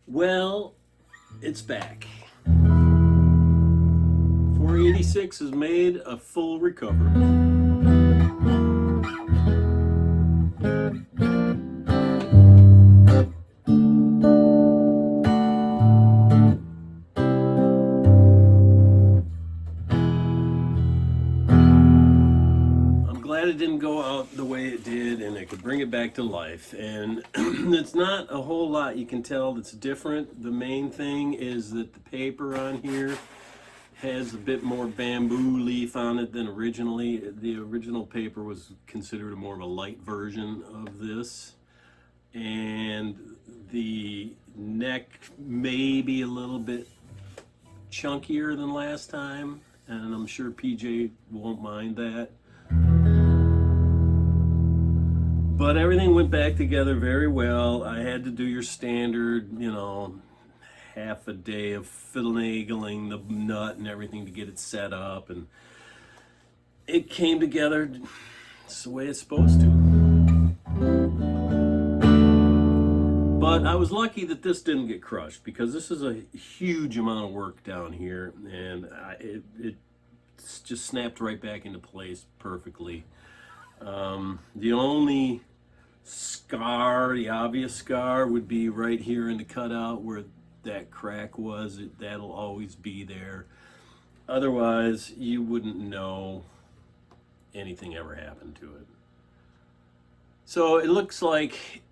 Well, it's back. 486 has made a full recovery. I'm glad it didn't go out the way it did and I could bring it back to life. And it's not a whole lot you can tell that's different. The main thing is that the paper on here has a bit more bamboo leaf on it than originally. The original paper was considered a more of a light version of this. And the neck may be a little bit chunkier than last time, and I'm sure PJ won't mind that. But everything went back together very well. I had to do your standard, half a day of finagling the nut and everything to get it set up, and it came together. It's the way it's supposed to. But I was lucky that this didn't get crushed, because this is a huge amount of work down here, and it just snapped right back into place perfectly. The only scar, the obvious scar, would be right here in the cutout where that crack was. That'll always be there. Otherwise, you wouldn't know anything ever happened to it. So it looks like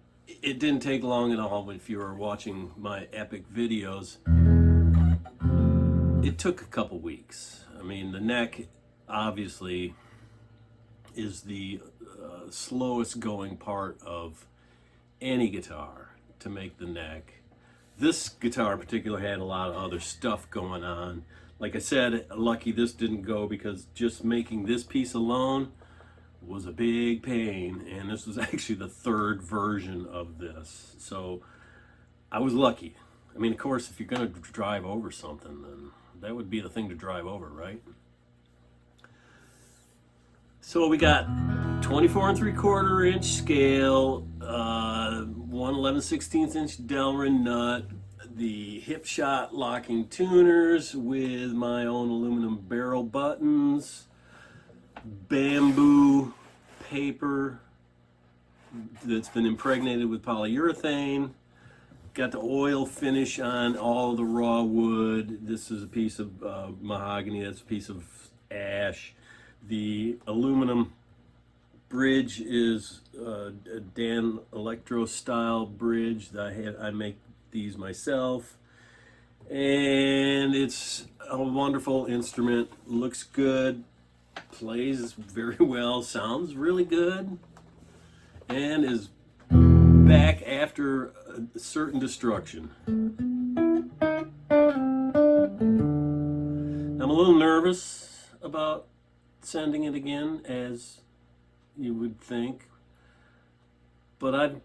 it didn't take long at all. If you were watching my epic videos, it took a couple weeks. I mean, the neck obviously is the slowest going part of any guitar to make the neck. This guitar in particular had a lot of other stuff going on. Like I said, lucky this didn't go, because just making this piece alone was a big pain, and this was actually the third version of this. So I was lucky. I mean, of course, if you're going to drive over something, then that would be the thing to drive over, right? So we got 24 and 3/4 inch scale, 1 11/16 inch Delrin nut, the hip shot locking tuners with my own aluminum barrel buttons, bamboo paper that's been impregnated with polyurethane. Got the oil finish on all the raw wood. This is a piece of mahogany, that's a piece of ash. The aluminum bridge is a Dan Electro style bridge. I make these myself, and it's a wonderful instrument. Looks good, plays very well, sounds really good, and is back after a certain destruction. I'm a little nervous about sending it again, as you would think, but I've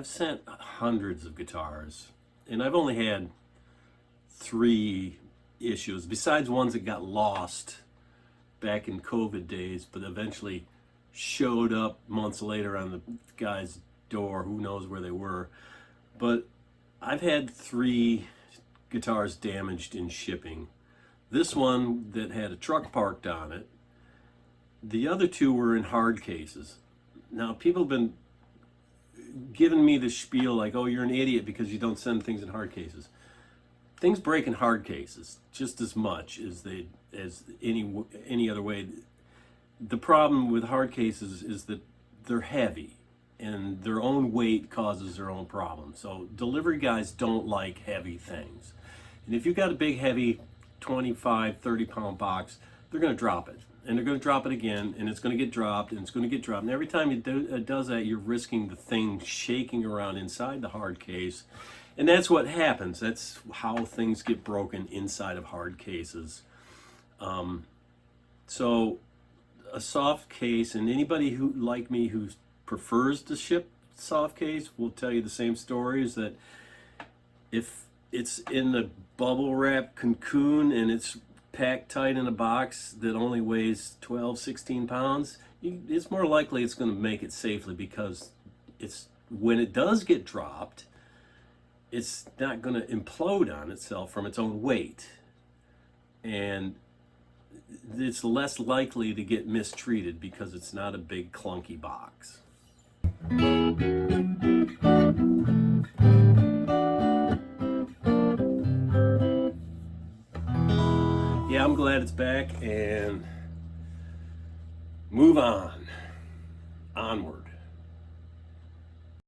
sent hundreds of guitars, and I've only had 3 issues, besides ones that got lost back in COVID days, but eventually showed up months later on the guy's door. Who knows where they were? But I've had 3 guitars damaged in shipping. This one that had a truck parked on it. The other 2 were in hard cases. Now, people have been giving me the spiel like, oh, you're an idiot because you don't send things in hard cases. Things break in hard cases just as much as any other way. The problem with hard cases is that they're heavy, and their own weight causes their own problem. So delivery guys don't like heavy things. And if you've got a big, heavy 25, 30 pound box, they're going to drop it. And they're going to drop it again, and it's going to get dropped, and it's going to get dropped. And every time it does that, you're risking the thing shaking around inside the hard case. And that's what happens. That's how things get broken inside of hard cases. So a soft case, and anybody who, like me, who prefers to ship soft case will tell you the same story, is that if it's in the bubble wrap cocoon and it's packed tight in a box that only weighs 12, 16 pounds, it's more likely it's going to make it safely, because it's when it does get dropped, it's not going to implode on itself from its own weight, and it's less likely to get mistreated because it's not a big clunky box. Yeah, I'm glad it's back, and move on. Onward.